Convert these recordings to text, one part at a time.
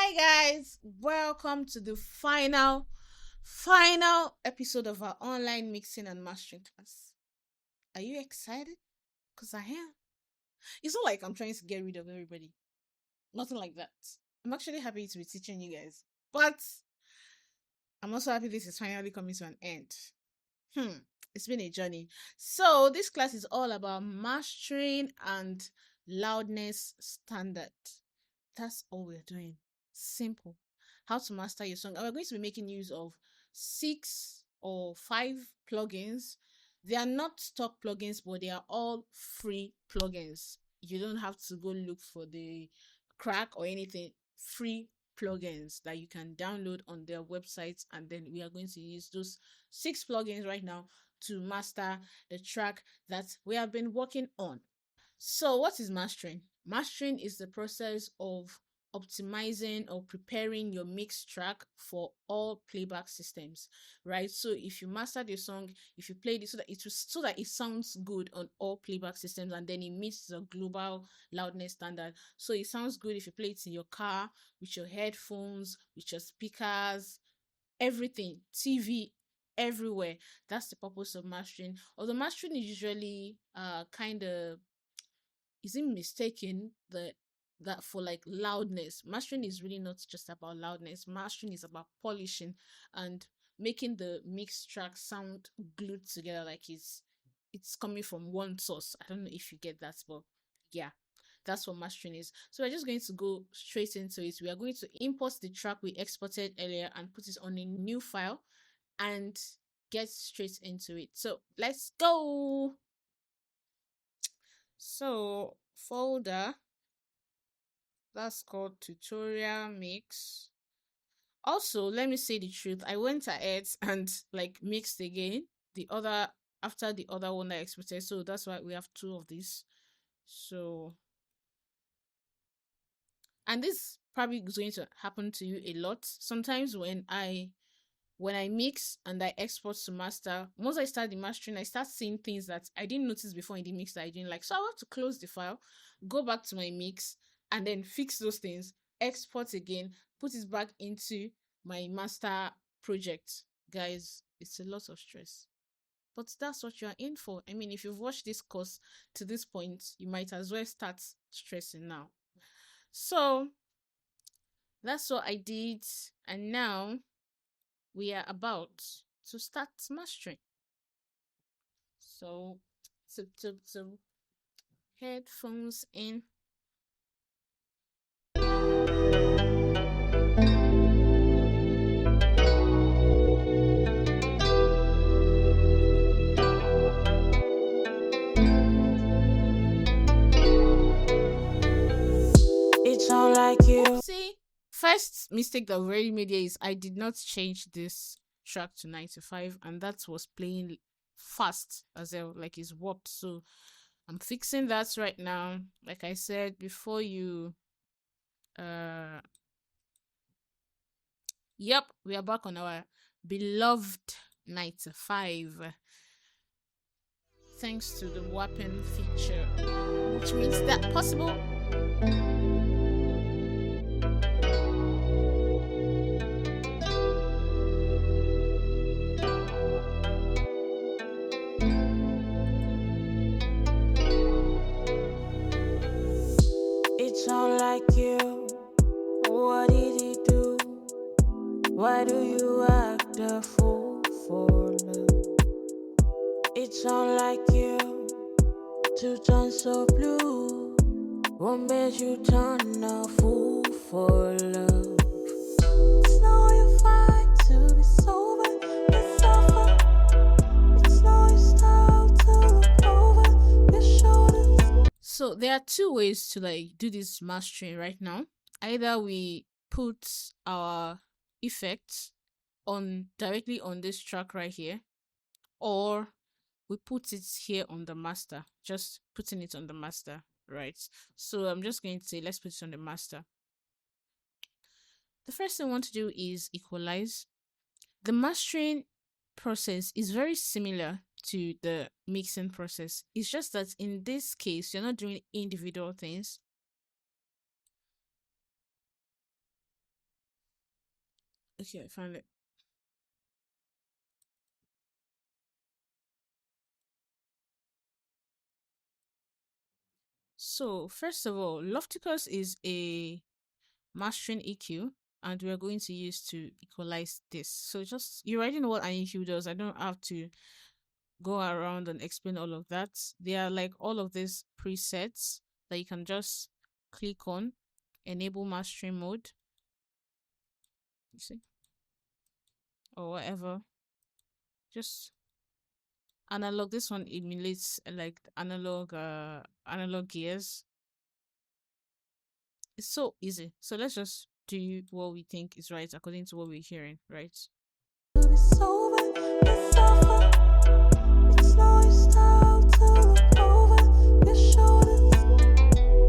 Hi guys, welcome to the final episode of our online mixing and mastering class. Are you excited? Because I am. It's not like I'm trying to get rid of everybody. Nothing like that. I'm actually happy to be teaching you guys. But I'm also happy this is finally coming to an end. Hmm. It's been a journey. So this class is all about mastering and loudness standard. That's all we're doing. Simple. How to master your song. And we're going to be making use of 6 or 5 plugins. They are not stock plugins, but they are all free plugins. You don't have to go look for the crack or anything. Free plugins that you can download on their websites, and then we are going to use those 6 plugins right now to master the track that we have been working on. So, what is mastering? Mastering is the process of optimizing or preparing your mix track for all playback systems, right? So if you mastered your song, if you played it so that it sounds good on all playback systems, and then it meets the global loudness standard. So it sounds good if you play it in your car, with your headphones, with your speakers, everything, TV, everywhere. That's the purpose of mastering. Although mastering is usually kind of isn't mistaken that for like loudness. Mastering is really not just about loudness. Mastering is about polishing and making the mixed track sound glued together, like it's coming from one source. I don't know if you get that, but yeah, that's what mastering is. So we're just going to go straight into it. We are going to import the track we exported earlier and put it on a new file and get straight into it. So let's go. So folder that's called tutorial mix. Also, let me say the truth, I went ahead and like mixed again the other after the other one I expected, so that's why we have 2 of these. So, and this probably is going to happen to you a lot sometimes when I mix and I export to master. Once I start the mastering, I start seeing things that I didn't notice before in the mix that I didn't like. So I have to close the file, go back to my mix, and then fix those things, export again, put it back into my master project. Guys, it's a lot of stress. But that's what you're in for. I mean, if you've watched this course to this point, you might as well start stressing now. So that's what I did. And now we are about to start mastering. So, headphones in. It's all like you. See, first mistake that we already made here is I did not change this track to 95, and that was playing fast as well, like it's warped. So I'm fixing that right now. Like I said before, uh yep, we are back on our beloved 95, thanks to the weapon feature, which makes that possible. It's all like you. What did he do? Why do you act a fool for love? It's all like you to turn so blue. What made you turn a fool for love? It's not your fight to be sober. It's suffer. It's not your style to look over your shoulders. So there are 2 ways to like do this mastering right now. Either we put our effects on directly on this track right here, or we put it here on the master, just putting it on the master, right? So I'm just going to say let's put it on the master. The first thing I want to do is equalize. The mastering process is very similar to the mixing process. It's just that in this case you're not doing individual things. Okay, I found it. So, first of all, Lofticus is a mastering EQ, and we're going to use to equalize this. So, just you already know what an EQ does. I don't have to go around and explain all of that. They are like all of these presets that you can just click on, enable mastering mode, you see, or whatever. Just analog. This one emulates like analog gears. It's so easy. So let's just do what we think is right according to what we're hearing, right? It's over, it's over. It's now your style to look over your shoulders.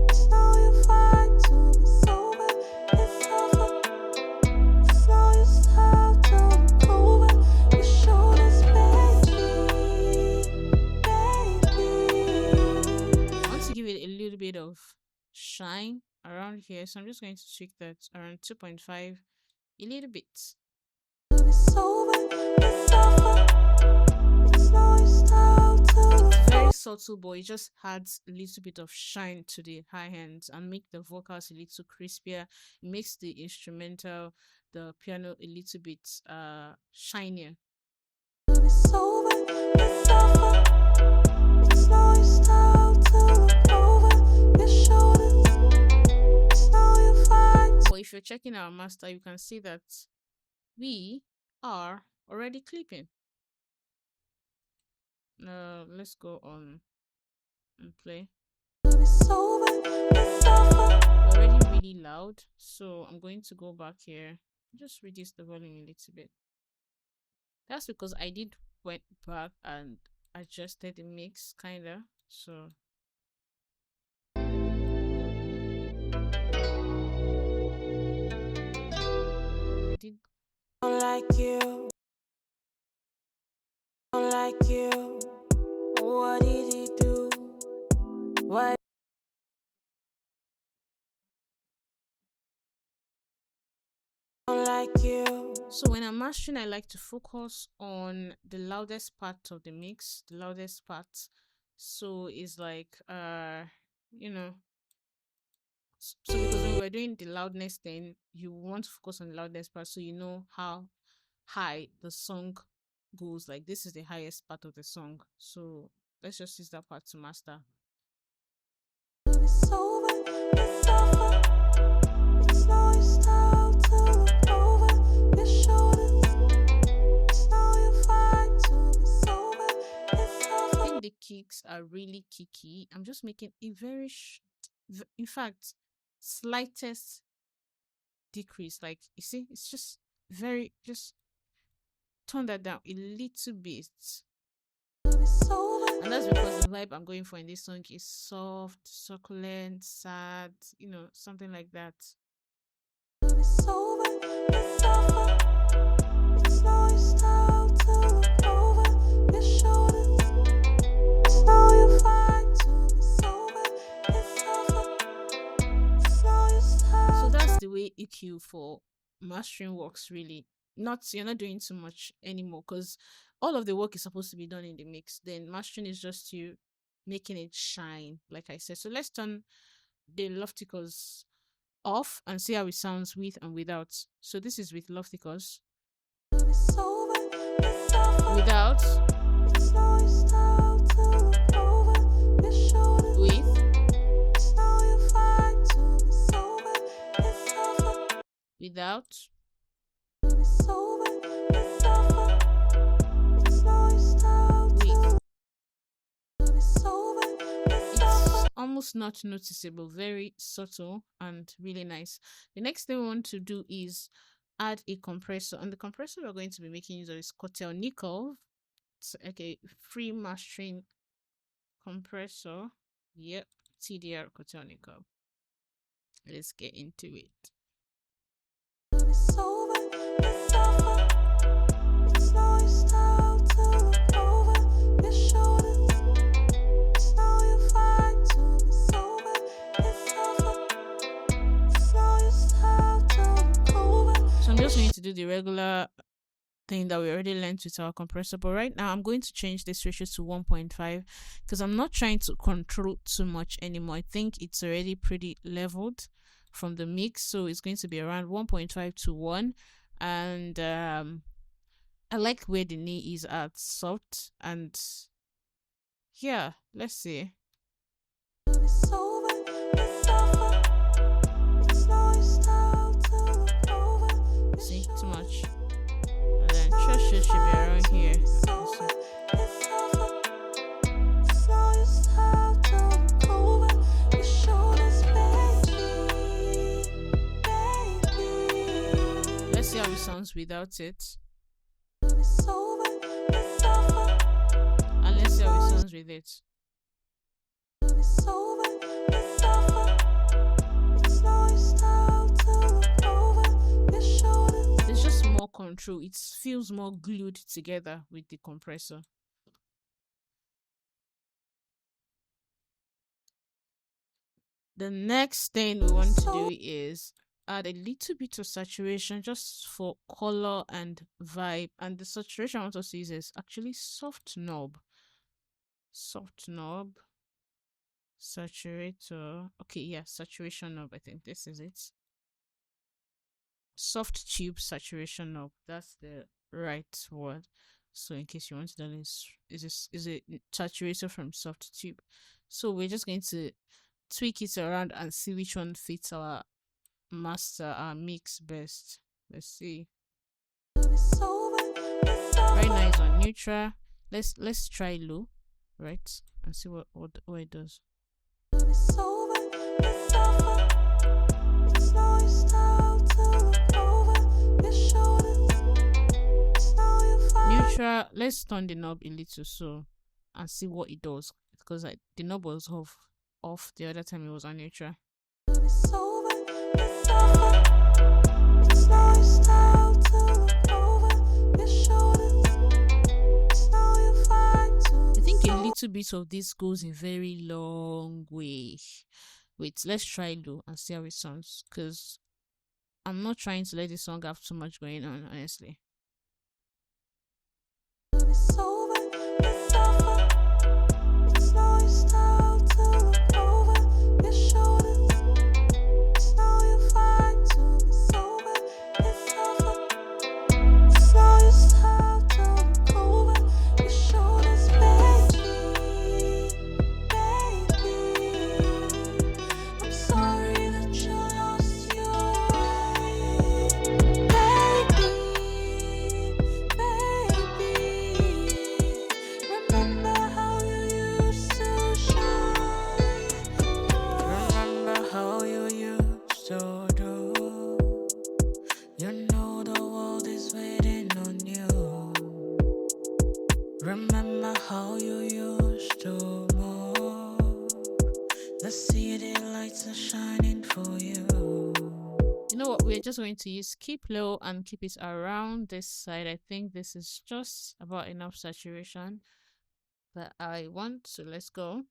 It's now your fight to be sober. It's over. It's now your style to look over your shoulders, baby, baby. I want to give it a little bit of shine around here, so I'm just going to tweak that around 2.5 a little bit. It's very subtle, but it just adds a little bit of shine to the high ends and make the vocals a little crispier. It makes the instrumental, the piano, a little bit shinier. It's over, it's over. It's now your style to look over your shoulders. It's now your fight. But if you're checking our master, you can see that we are already clipping. Let's go on and play. It's over, it's over. We're already really loud, so I'm going to go back here, just reduce the volume a little bit. That's because I did went back and adjusted the mix kinda, so I did like you, like you. What did he do? What? Like you. So when I'm mastering, I like to focus on the loudest part of the mix, the loudest part. So it's like you know, so because when we're doing the loudness thing, you want to focus on the loudest part so you know how high the song goes. Like this is the highest part of the song. So let's just use that part to master. It's over, it's over. It's now your style to look over your shoulders. It's now your fight to be sober. It's over. I think the kicks are really kicky. I'm just making a very, in fact, slightest decrease. Like you see, it's just very, just turn that down a little bit. And that's because the vibe I'm going for in this song is soft, succulent, sad, you know, something like that. It's over, it's over. It's now your style to look over your shoulders. It's now your fight to be sober. It's over. It's now your style. So that's the way EQ for mastering works, really. You're not doing too much anymore because all of the work is supposed to be done in the mix. Then mastering is just you making it shine, like I said. So let's turn the Lofticus off and see how it sounds with and without. So this is with Lofticus. Without. With. Without. It's almost not noticeable, very subtle and really nice. The next thing we want to do is add a compressor, and the compressor we're going to be making use of is Kotelnikov. It's like a free mastering compressor. Yep, TDR Kotelnikov. Let's get into it. It's over, it's over. It's now your style to look over your shoulders. It's now your fight to be sober. It's over. It's now your style to look over. So I'm just going to do the regular thing that we already learned with our compressor. But right now, I'm going to change this ratio to 1.5 because I'm not trying to control too much anymore. I think it's already pretty leveled from the mix, so it's going to be around 1.5 to 1. And I like where the knee is at, soft, and yeah, let's see. See, too much. And then chest should be around here. Let's see how it sounds without it. And let's see how it sounds with it. There's just more control. It feels more glued together with the compressor. The next thing we want to do is add a little bit of saturation just for color and vibe. And the saturation I want us to use is actually soft knob. Soft knob. Saturator. Okay, yeah, saturation knob. I think this is it. Soft tube saturation knob. That's the right word. So in case you want to know, is a saturator from soft tube. So we're just going to tweak it around and see which one fits our master, our mix best. Let's see. Right now it's on neutral. Let's try low, right, and see what it does. Neutral. Let's turn the knob a little so and see what it does, because the knob was off the other time it was on neutral. I think a little bit of this goes a very long way. Wait, let's try low and see how it sounds, because I'm not trying to let this song have too much going on, honestly. Remember how you used to move. The city lights are shining for you. You know what? We're just going to use keep low and keep it around this side. I think this is just about enough saturation that I want. So let's go.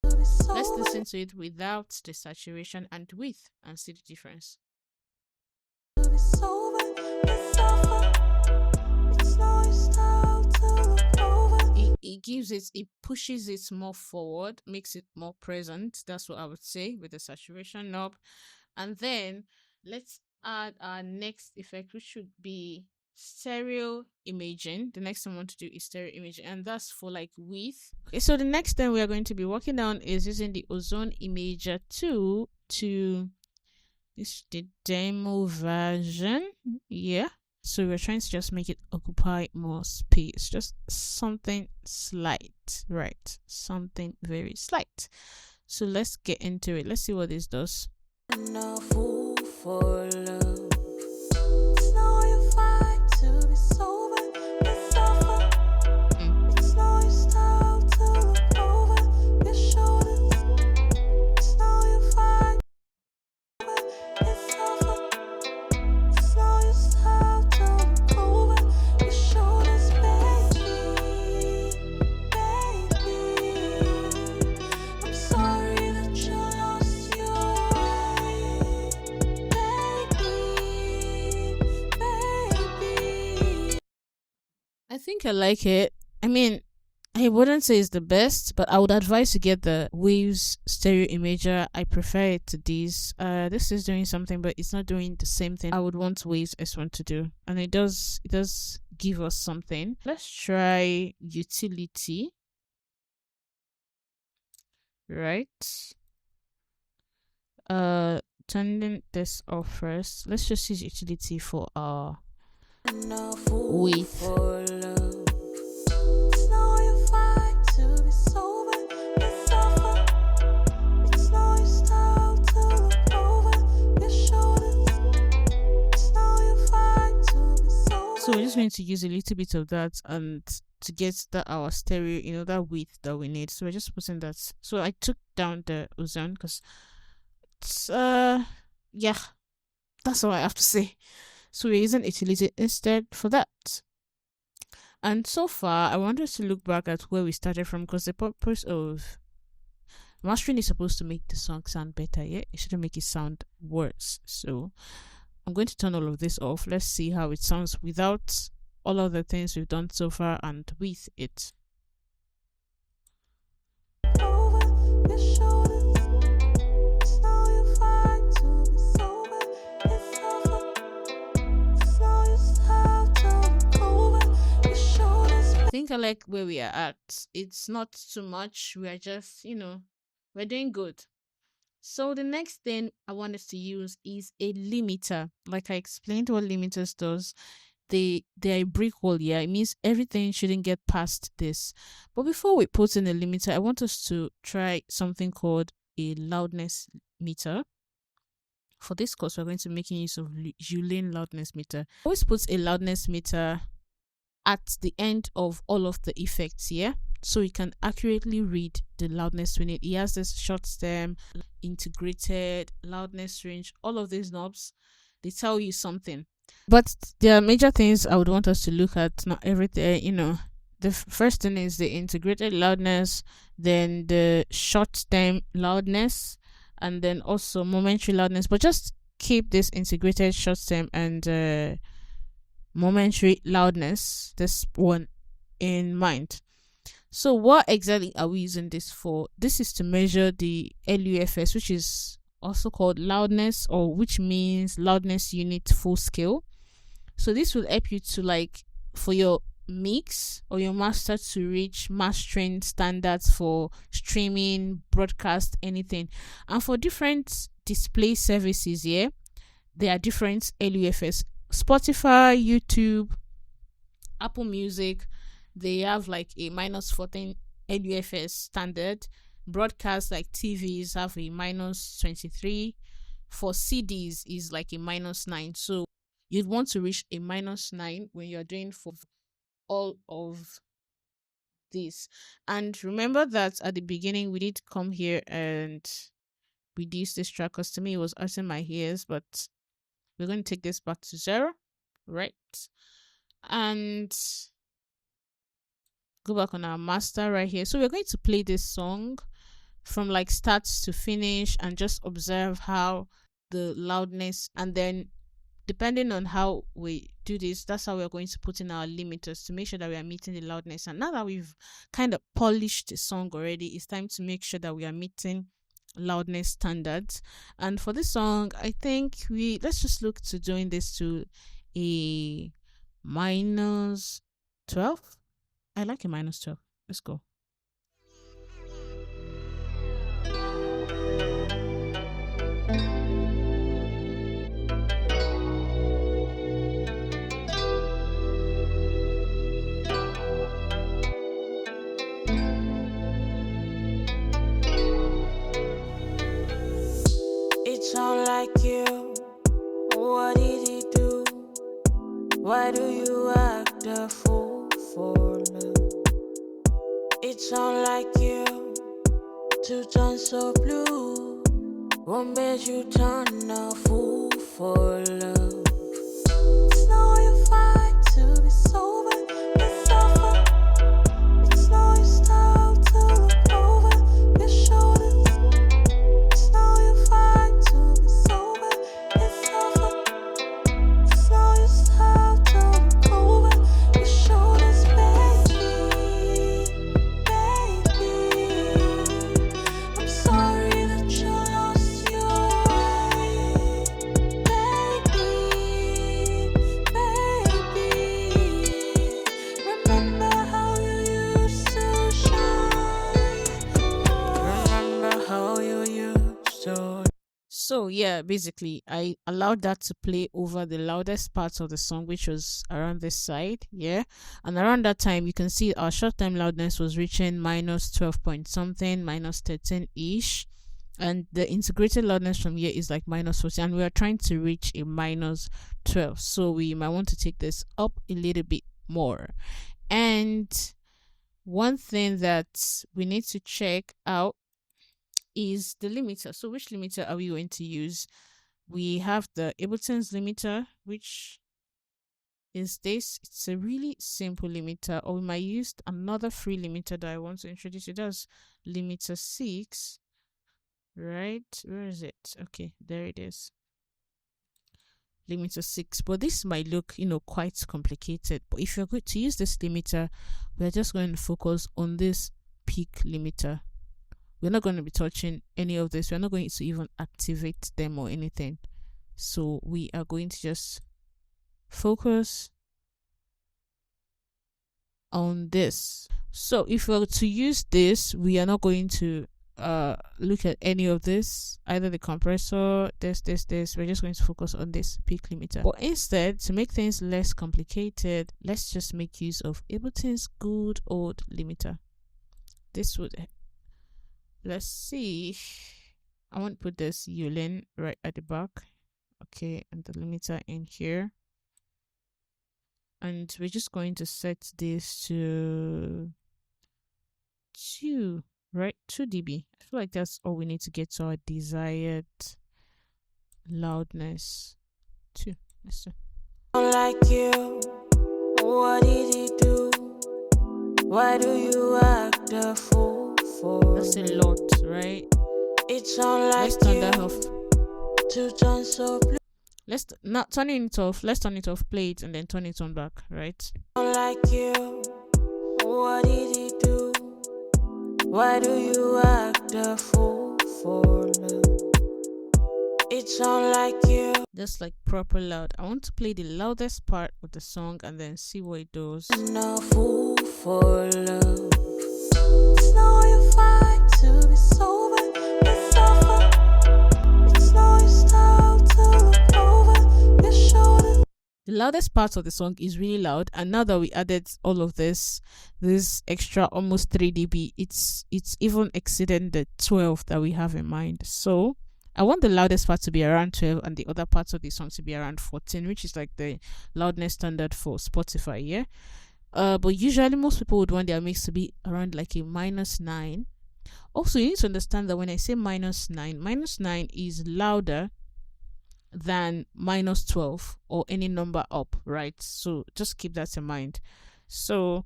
Let's listen to it without the saturation and with and see the difference. It pushes it more forward, makes it more present. That's what I would say with the saturation knob. And then let's add our next effect, which should be stereo imaging. The next thing I want to do is stereo imaging, and that's for like width. Okay, so the next thing we are going to be working on is using the Ozone Imager 2 to this the demo version. Yeah. So we're trying to just make it occupy more space, just something slight, right? Something very slight. So let's get into it. Let's see what this does. No fool for love. It's no you fight to be sober. It's over. It's no you style to look over your shoulders. It's no you fight. It's over. It's no you style to look over your shoulders, baby. Baby, I'm sorry that you lost your way. I think I like it. I mean, I wouldn't say it's the best, but I would advise to get the Waves stereo imager. I prefer it to these. This is doing something, but it's not doing the same thing I would want Waves S1 to do. And it does give us something. Let's try utility, right? Uh Turning this off first. Let's just use utility for our width. So we're just going to use a little bit of that and to get that our stereo, that width that we need. So we're just putting that. So I took down the ozone because it's yeah, that's all I have to say. So we're using utility instead for that. And so far, I want us to look back at where we started from, because the purpose of mastering is supposed to make the song sound better. Yeah, it shouldn't make it sound worse. So I'm going to turn all of this off. Let's see how it sounds without all of the things we've done so far and with it. I think I like where we are at. It's not too much. We are just, we're doing good. So the next thing I want us to use is a limiter. Like I explained what limiters does. They're a brick wall, yeah. It means everything shouldn't get past this. But before we put in a limiter, I want us to try something called a loudness meter. For this course, we're going to be making use of Julien loudness meter. Always put a loudness meter at the end of all of the effects, yeah, so you can accurately read the loudness we need. It has this short stem, integrated, loudness range, all of these knobs, they tell you something. But there are major things I would want us to look at. Not everything, the first thing is the integrated loudness, then the short stem loudness, and then also momentary loudness. But just keep this integrated short stem and momentary loudness, this one, in mind. So what exactly are we using this for? This is to measure the LUFS, which is also called loudness, or which means loudness unit full scale. So this will help you to, for your mix or your master to reach mastering standards for streaming, broadcast, anything. And for different display services, yeah, there are different LUFS. Spotify, YouTube, Apple Music, they have like a -14 LUFS standard. Broadcast like TVs have a -23. For CDs is like a -9. So you'd want to reach a -9 when you're doing for all of this. And remember that at the beginning we did come here and reduce this track, because to me it was hurting my ears, but we're going to take this back to 0, right? And go back on our master right here. So we're going to play this song from start to finish and just observe how the loudness, and then depending on how we do this, that's how we're going to put in our limiters to make sure that we are meeting the loudness. And now that we've kind of polished the song already, it's time to make sure that we are meeting loudness standards. And for this song, I think let's just look to doing this to a -12. I like a -12. Let's go. Sound like you. What did he do? Why do you act a fool for love? It sound like you to turn so blue. What made you turn a fool for love? It's now you fight to be sober and suffer. It's now you style to look over your shoulders. It's now you fight to be sober and suffer. It's now you style to look over your shoulders. So yeah, basically I allowed that to play over the loudest parts of the song, which was around this side. Yeah. And around that time you can see our short time loudness was reaching minus 12 point something, minus 13 ish. And the integrated loudness from here is like minus 40, and we are trying to reach a minus 12. So we might want to take this up a little bit more. And one thing that we need to check out is the limiter. So which limiter are we going to use? We have the Ableton's limiter, which is this. It's a really simple limiter, or we might use another free limiter that I want to introduce you. That's limiter 6, right? Where is it? Okay, there it is. Limiter 6, but this might look quite complicated. But if you're going to use this limiter, we're just going to focus on this peak limiter. We're not going to be touching any of this. We're not going to even activate them or anything. So we are going to just focus on this. So if we're to use this, we are not going to look at any of this, either the compressor, this. We're just going to focus on this peak limiter. But instead, to make things less complicated, let's just make use of Ableton's good old limiter. This would, let's see, I want to put this Yulin right at the back. Okay, and the limiter in here. And we're just going to set this to 2, right? 2 dB. I feel like that's all we need to get to our desired loudness. 2. Let's do. Like you, what did he do? Why do you act a fool for? That's a lot, right? It's all like let's turn that off. To turn so blue. Let's not turn it off. Let's turn it off, play it, and then turn it on back, right? Like you, what did he do? Why do you act a fool for love? It's all like you. Just like proper loud. I want to play the loudest part of the song and then see what it does. No fool for love. It's no you fight to be sober. It's over. It's no you style to look over your shoulder. The loudest part of the song is really loud, and now that we added all of this extra almost 3 dB, it's even exceeding the 12 that we have in mind. So I want the loudest part to be around 12 and the other parts of the song to be around 14, which is like the loudness standard for Spotify. Yeah. But usually most people would want their mix to be around like a -9. Also, you need to understand that when I say -9 is louder than -12 or any number up, right? So just keep that in mind. So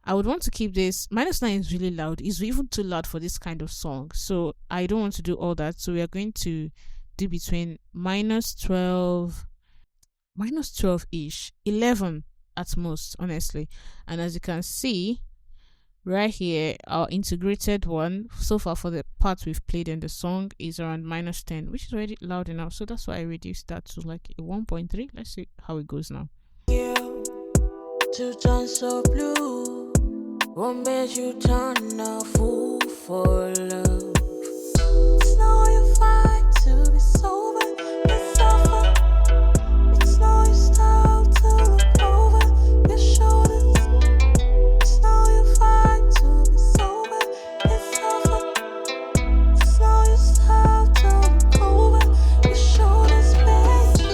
I would want to keep this. -9 is really loud. It's even too loud for this kind of song. So I don't want to do all that. So we are going to do between -12 ish, 11 at most, honestly. And as you can see right here, our integrated one so far for the part we've played in the song is around -10, which is already loud enough. So that's why I reduced that to like a 1.3. Let's see how it goes now. You to turn so blue won't make you turn a fool for love. It's no you fight to be sober. It's over. It's no you style to look over your shoulders. It's no you fight to be sober. It's over. It's no you style to look over your shoulders, baby.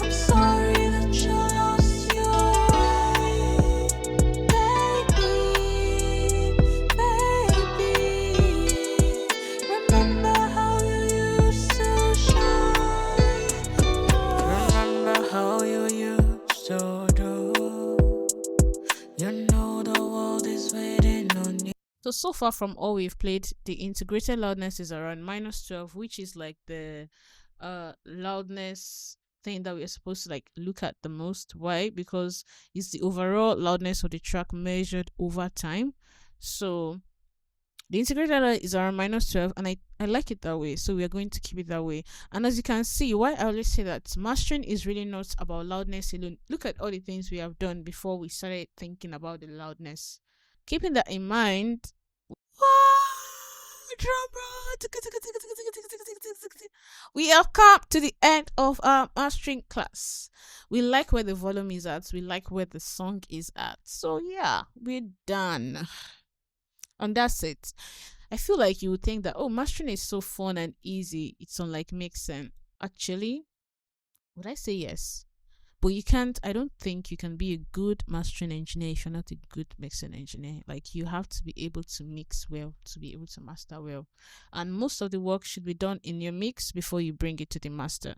I'm sorry that you lost your way, baby. Remember how you used to shine. Remember how you used to do. You know the world is waiting on you. So far from all we've played, the integrated loudness is around -12, which is like the loudness thing that we're supposed to like look at the most. Why? Because it's the overall loudness of the track measured over time. So the integrated loud is around -12, and I like it that way. So we are going to keep it that way. And as you can see, why I always say that mastering is really not about loudness alone. Look at all the things we have done before we started thinking about the loudness. Keeping that in mind, Drum roll. We have come to the end of our mastering class. We like where the volume is at. We like where the song is at. So yeah, we're done. And that's it. I feel like you would think that, oh, mastering is so fun and easy. It's unlike mixing. Actually, would I say yes? But you can't, I don't think you can be a good mastering engineer if you're not a good mixing engineer. Like, you have to be able to mix well to be able to master well. And most of the work should be done in your mix before you bring it to the master.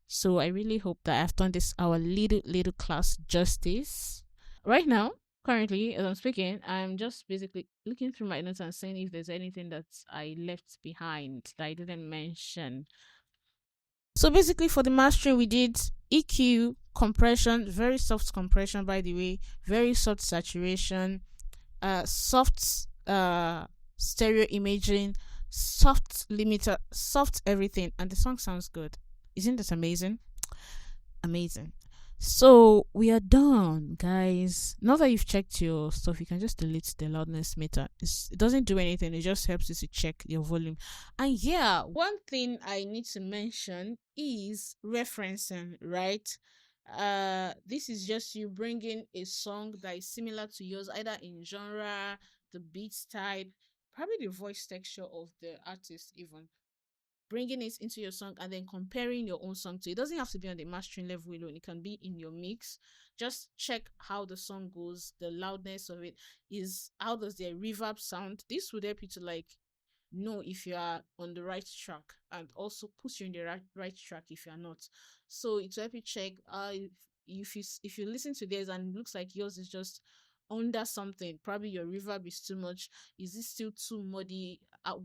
So I really hope that I've done this our little class justice. Right now, currently, as I'm speaking, I'm just basically looking through my notes and seeing if there's anything that I left behind that I didn't mention. So basically, for the mastering, we did EQ, compression, very soft compression, by the way, very soft saturation, soft stereo imaging, soft limiter, soft everything, and the song sounds good. Isn't that amazing? Amazing. So we are done, guys. Now that you've checked your stuff, you can just delete the loudness meter. It doesn't do anything, it just helps you to check your volume. And yeah, one thing I need to mention is referencing, right? This is just you bringing a song that is similar to yours, either in genre, the beat type, probably the voice texture of the artist, even bringing it into your song and then comparing your own song to it. It doesn't have to be on the mastering level alone, it can be in your mix. Just check how the song goes, the loudness of it is, how does the reverb sound. This would help you to like know if you are on the right track, and also put you in the right track if you are not. So it will help you check if you listen to this and it looks like yours is just under something, probably your reverb is too much, is it still too muddy,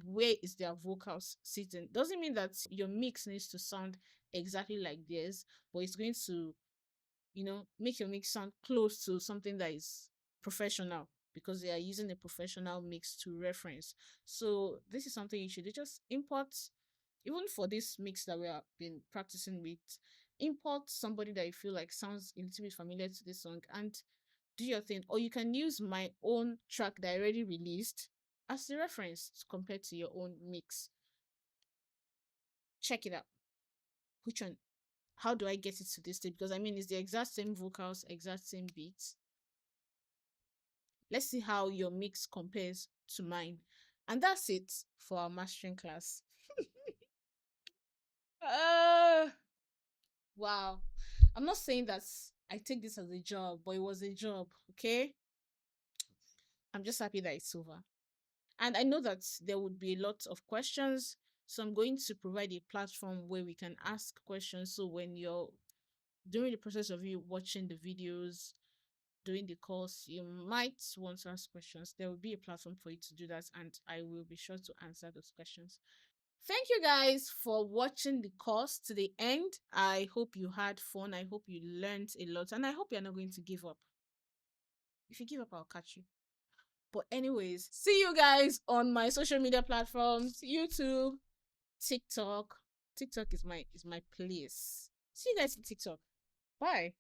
where is their vocals sitting. Doesn't mean that your mix needs to sound exactly like theirs, but it's going to, make your mix sound close to something that is professional, because they are using a professional mix to reference. So this is something you should do. Just import, even for this mix that we have been practicing with, import somebody that you feel like sounds a little bit familiar to this song and do your thing. Or you can use my own track that I already released as the reference compared to your own mix. Check it out. Which one? How do I get it to this stage? Because I mean, it's the exact same vocals, exact same beats. Let's see how your mix compares to mine. And that's it for our mastering class. uh, wow. I'm not saying that I take this as a job, but it was a job, okay? I'm just happy that it's over. And I know that there would be a lot of questions. So I'm going to provide a platform where we can ask questions. So when you're during the process of you watching the videos, doing the course, you might want to ask questions. There will be a platform for you to do that, and I will be sure to answer those questions. Thank you guys for watching the course to the end. I hope you had fun. I hope you learned a lot, and I hope you're not going to give up. If you give up, I'll catch you. But anyways, see you guys on my social media platforms, YouTube, TikTok. TikTok is my place. See you guys on TikTok. Bye.